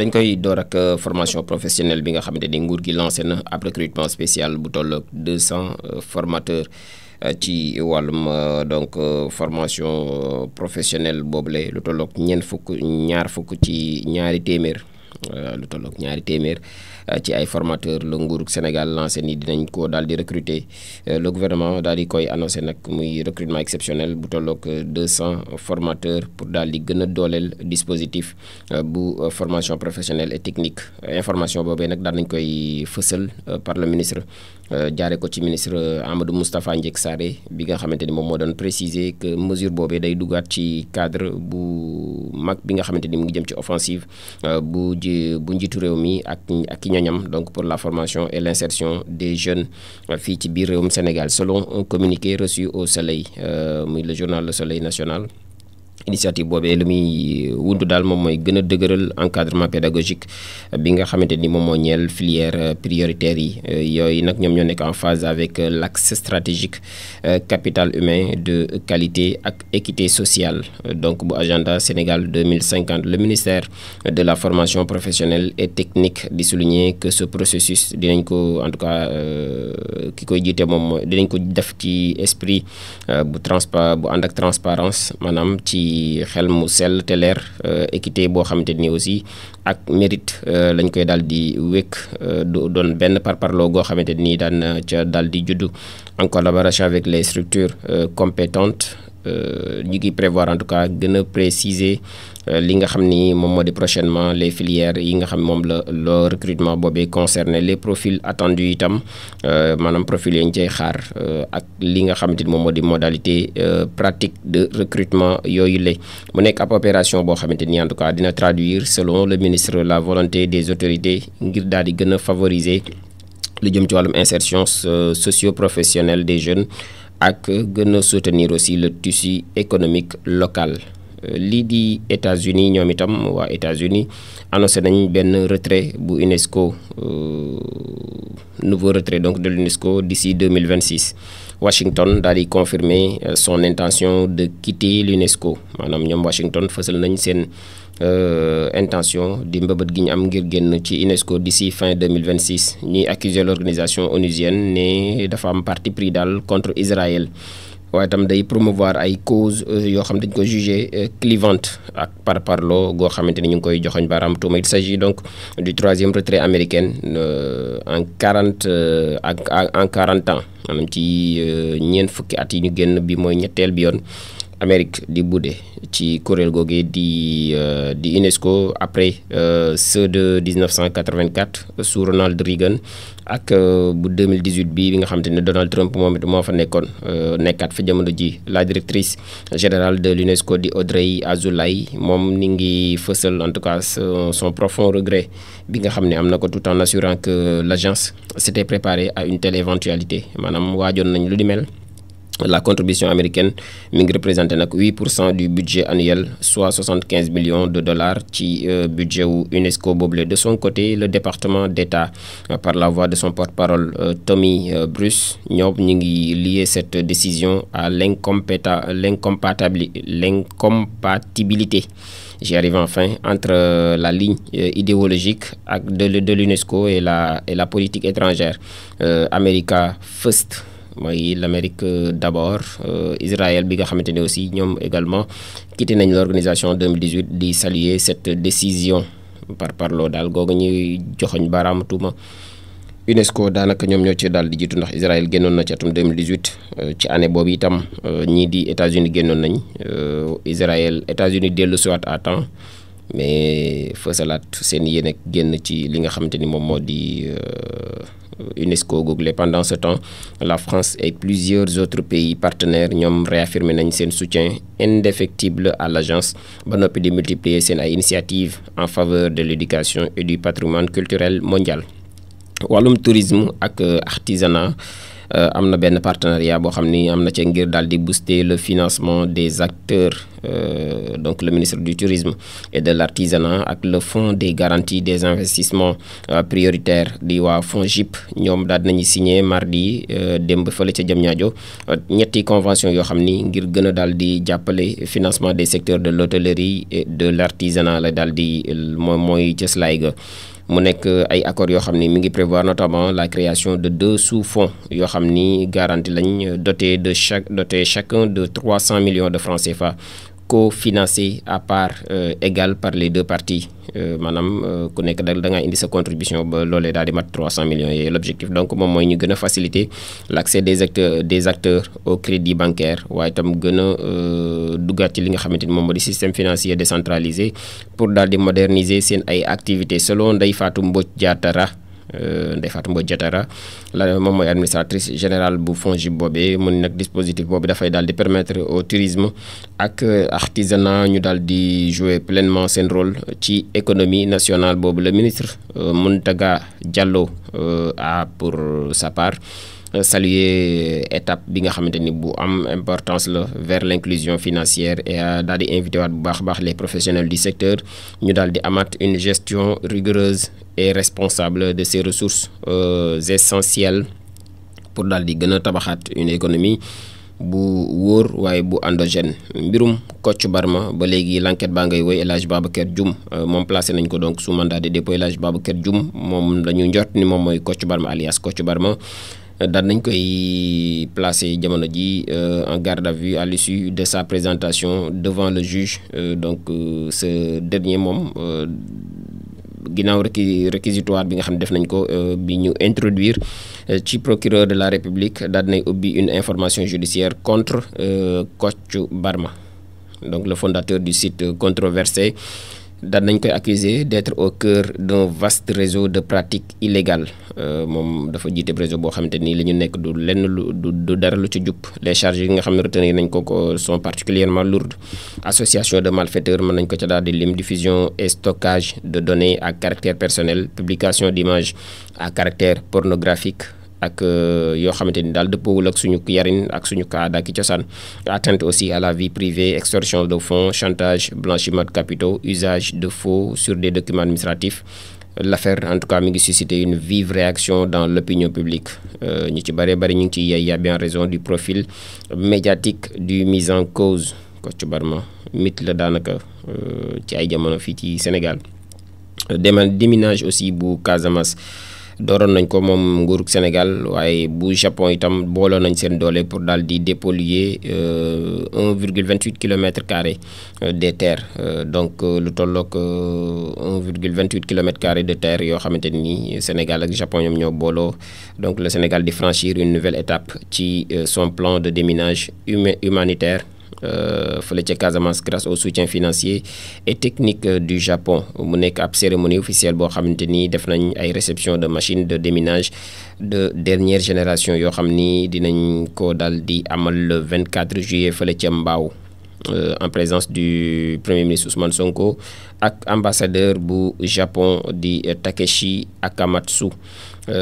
dañ koy door ak formation professionnelle bi nga xamante ni nguur gi lancé na ab recrutement spécial bu toll ak 200 formateurs ci wàllum donc formation professionnelle boobule lu toll ak ñaar fukk ci ñaari téeméer lu toll ak ñaari téeméer ci ay formateurs la nguurug Sénégal lancé ni dinañ ko daal di recruter le gouvernement daal di koy annoncé nag muy recrutement exceptionnel bu toll ak 200 formateurs pour daal di gën a dooleel dispositif bu formation professionnelle et technique information boobee nag daal nañ koy fësal par le ministre jaare ko ci ministre Amadou Moustapha Ndiek Sarré bi nga xamante ni moom moo doon préciser que mesure boobee day duggaat ci cadre bu mag bi nga xamante ni mu ngi jëm ci offensive bu njiitu réew mi ak i ñoñam donc pour la formation et l'insertion des jeunes fii ci biir réewum Sénégal selon un communiqué reçu au Soleil muy le journal Le Soleil national. Initiative boobee lu muy wundu daal moom mooy gën a dëgëral encadrement pédagogique bi nga xamante ni moom moo ñeel filière prioritaire yi yooyu nag ñoom ñoo nekk en phase avec l'axe stratégique capital humain de qualité ak équité sociale donc bu agenda Sénégal 2050 le ministère de la formation professionnelle et technique di souligner que ce processus dinañ ko en tout cas ki koy jiite moom dinañ ko def ci esprit bu ànd ak transparence maanaam ci xel mu sell te leer équité boo xamante ni aussi ak mérite lañ koy daal di wékk du doon benn parparloo goo xamante ni daan ca daal di juddu en collaboration avec les structures compétentes ñu ngi prévoir en tout cas gën a préciser li nga xam ni moom moo di prochainement les filières yi nga xam moom le recrutement boobee concerné les profils attendus itam maanaam profil yi ñu cay xaar ak li nga xamante ni moom moo di modalité pratique de recrutement yooyu la mu nekk ab opération boo xamante ni en tout cas dina traduire selon le ministre la volonté des autorités ngir daal di gën a favoriser lu jëm ci wàllum insertion socio-professionnelle des jeunes ak gën a soutenir aussi le tissu économique local. lii di États-Unis ñoom itam waa États-Unis annoncé nañ benn retrait bu UNESCO nouveau retrait donc de l'UNESCO d'ici 2026 Washington daal di confirmer son intention de quitter l'UNESCO maanaam ñoom Washington fësal nañ seen intention di mbëbët gi ñu am ngir génn ci UNESCO d'ici fin 2026 ñuy accuser l'organisation onusienne ne dafa am parti pris daal contre Israël waaye itam day promouvoir ay causes yoo xam dañ ko jugé clivante ak parparloo goo xamante ni ñu ngi koy joxoñ baaraam tuuma. Il s'agit donc du 3e retrait américain en 40 ans maanaam ci ñeent fukki at yi ñu génn bi mooy ñetteel bi yoon Amérique di budde ci kuréel googee di UNESCO après ceux de 1984 sous Ronald Reagan ak bu 2018 bi nga xamante ne Donald Trump moom it moo fa nekkoon nekkaat fa jamono ji la directrice générale de l'UNESCO di Audrey Azoulay moom ni ngi fësal en tout cas son profond regret bi nga xam ne am na ko tout en assurant que l'agence s'était préparée à une telle éventualité maanaam waajoon nañ lu di mel. La contribution américaine mi ngi représenté nag 8% du budget annuel soit 75 millions de dollars ci budget wu UNESCO boobule. De son côté le département d'État par la voix de son porte-parole Tommy Bruce ñoom ñu ngi lié cette décision à l'incompatibilité j'y arrive enfin entre la ligne idéologique ak de l'UNESCO et la politique étrangère America First mooy l'Amérique d'abord Israël bi nga xamante ne aussi ñoom également quitté nañ l'organisation 2018 di saluer cette décision parparloo daal googu ñuy joxoñ baaraamu tuuma UNESCO daanaka ñoom ñoo ci daal di jiitu ndax Israël génnoon na ci atum 2018 ci année boobu itam ñii di États-Unis génnoon nañ États-Unis dellu siwaat à temps mais fësalaat seen yéen ak génn ci li nga xamante ni moom moo di UNESCO google. Pendant ce temps la France et plusieurs autres pays partenaires ñoom réaffirmé nañ seen soutien indéfectible à l'agence ba noppi di multiplier seen ay initiatives en faveur de l'éducation et du patrimoine culturel mondial. Wàllum tourisme ak artisanat am na benn partenariat boo xam ni am na ca ngir daal di booster le financement des acteurs donc le ministre du tourisme et de l'artisanat ak le fonds des garanties des investissements prioritaires di waa FONGIP ñoom daal dinañu signé mardi démb fële ca Diamniadio ñetti convention yoo xam ni ngir gën a daal di jàppale financement des secteurs de l'hôtellerie et de l'artisanat la daal di mooy cëslaay ga mu nekk ay accords yoo xam ni mi ngi prévoir notamment la création de 2 sous-fonds yoo xam ni garantie lañ doté chacun de 300 millions de francs CFA cofinancé à part égale par les deux parties maanaam ku nekk da ngaa indi sa contribution ba loolee daal di mat 300 millions et l'objectif donc moom mooy ñu gën a faciliter l'accès des acteurs au crédit bancaire waaye itam gën a duggaat ci li nga xamante ni moom moo di système financier décentralisé pour daal di moderniser seen ay activités selon Ndeye Fatou Mbodj Diatara la moom mooy administratrice générale bu FONGIP boobee mu ne nag dispositif boobu dafay daal di permettre au tourisme ak artisanat ñu daal di jouer pleinement seen rôle ci économie nationale boobu. Le ministre Mountaga Diallo a pour sa part saluer étape bi nga xamante ni bu am importance la vers l'inclusion financière et daal di invité waat bu baax a baax les professionnels du secteur ñu daal di amaat une gestion rigoureuse et responsable de ces ressources essentielles pour daal di gën a tabaxaat une économie bu wóor waaye bu endogène. Mbirum Kocc Barma ba léegi l'enquête baa ngay woy El Hadj Babacar Dioum moom placé nañ ko donc sous mandat de dépôt. El Hadj Babacar Dioum moom la ñu njort ni moom mooy Kocc Barma alias Kocc Barma daal nañ koy placé jamono ji en garde à vue à l'issue de sa présentation devant le juge donc ce dernier moom ginnaaw réquisitoire bi nga xam ne def nañ ko bi ñu introduire ci procureur de la République daal dinay ubbi une information judiciaire contre Kocc Barma donc le fondateur du site controversé daal nañ koy accusé d'être au cœur d'un vaste réseau de pratiques illégales moom dafa jiite réseau boo xamante ni li ñu nekk du lenn du dara lu ci jub. Les charges yi nga xam ne retenir nañ ko sont particulièrement lourdes. Association de malfaiteurs mën nañ ko ca daal di lim, diffusion et stockage de données à caractère personnel, publication d'images à caractère pornographique ak yoo xamante ni daal dëppoowul ak suñu yarin ak suñu aada ki cosaan, atteinte aussi à la vie privée, extorsion de fonds, chantage, blanchiment de capitaux, usage de faux sur des documents administratifs. L'affaire en tout cas mi ngi suscité une vive réaction dans l'opinion publique ñu ci bari ñu ngi ci y a bien raison du profil médiatique du mis en cause. Kocc Barma mythe la daanaka ci ay jamono fii ci Sénégal. Déminage aussi bu Casamance dooroon nañ ko moom nguurug Sénégal waaye bu Japon itam booloo nañ seen doole pour daal di dépolluer 1,28 kilomètres carrés des terres donc lu tolloog 1,28 kilomètres carrés de terre yoo xamante ni Sénégal ak Japon ñoom ñoo booloo donc le Sénégal di franchir une nouvelle étape ci son plan de déminage humanitaire fële ca Casamance grâce au soutien financier et technique du Japon. Mu nekk ab cérémonie officielle boo xamante ni def nañ ay réception de machines de déminage de dernière génération yoo xam ni dinañ ko dal di amal le 24 juillet fële ca Mbao en présence du premier ministre Ousmane Sonko ak ambassadeur bu Japon di Takeshi Akamatsu.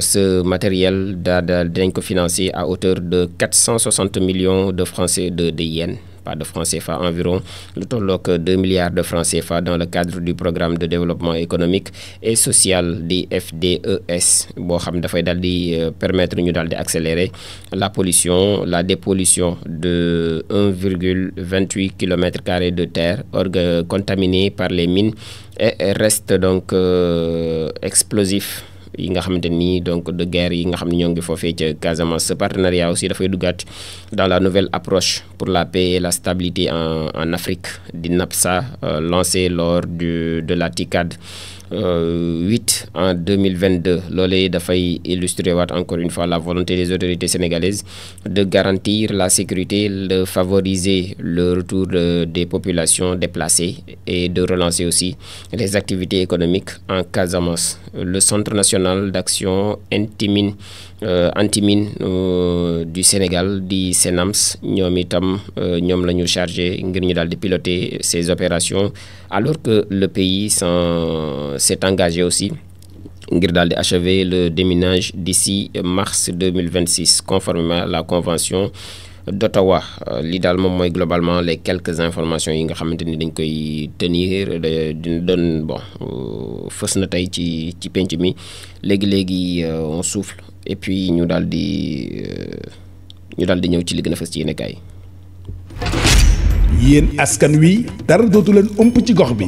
Ce matériel dinañ ko financer à hauteur de 460 millions de francs de yens, pas de francs CFA, environ lu tolloog 2 milliards de francs CFA dans le cadre du programme de développement économique et social di FDES boo xam dafay daal di permettre ñu daal di accélérer la dépollution de 1,28 kilomètres carrés de terre contaminée par les mines et restes donc explosifs yi nga xamante ni donc de guerre yi nga xam ne ñoo ngi foofee ca Casamance. Ce partenariat aussi dafay duggaat dans la nouvelle approche pour la paix et la stabilité en Afrique di NAPSA lancé lors de la TICAD 8 en 2022. Loolee dafay illustrer waat encore une fois la volonté des autorités sénégalaises de garantir la sécurité, de favoriser le retour des populations déplacées et de relancer aussi les activités économiques en Casamance. Le Centre national d'action anti-mine du Sénégal di CNAMS ñoom itam ñoom la ñu chargé ngir ñu daal di piloter ces opérations alors que le pays s'est engagé aussi ngir daal di achever le déminage d'ici mars 2026 conformément à la convention d'Ottawa. Lii daal moom mooy globalement les quelques informations yi nga xamante ni dañ koy tenir di doon bon fës na tey ci penc mi léegi on souffle et puis ñu daal di ñëw ci li gën a fës ci yéenekaay. yéen askan wi dara dootu leen ëmp ci gox bi.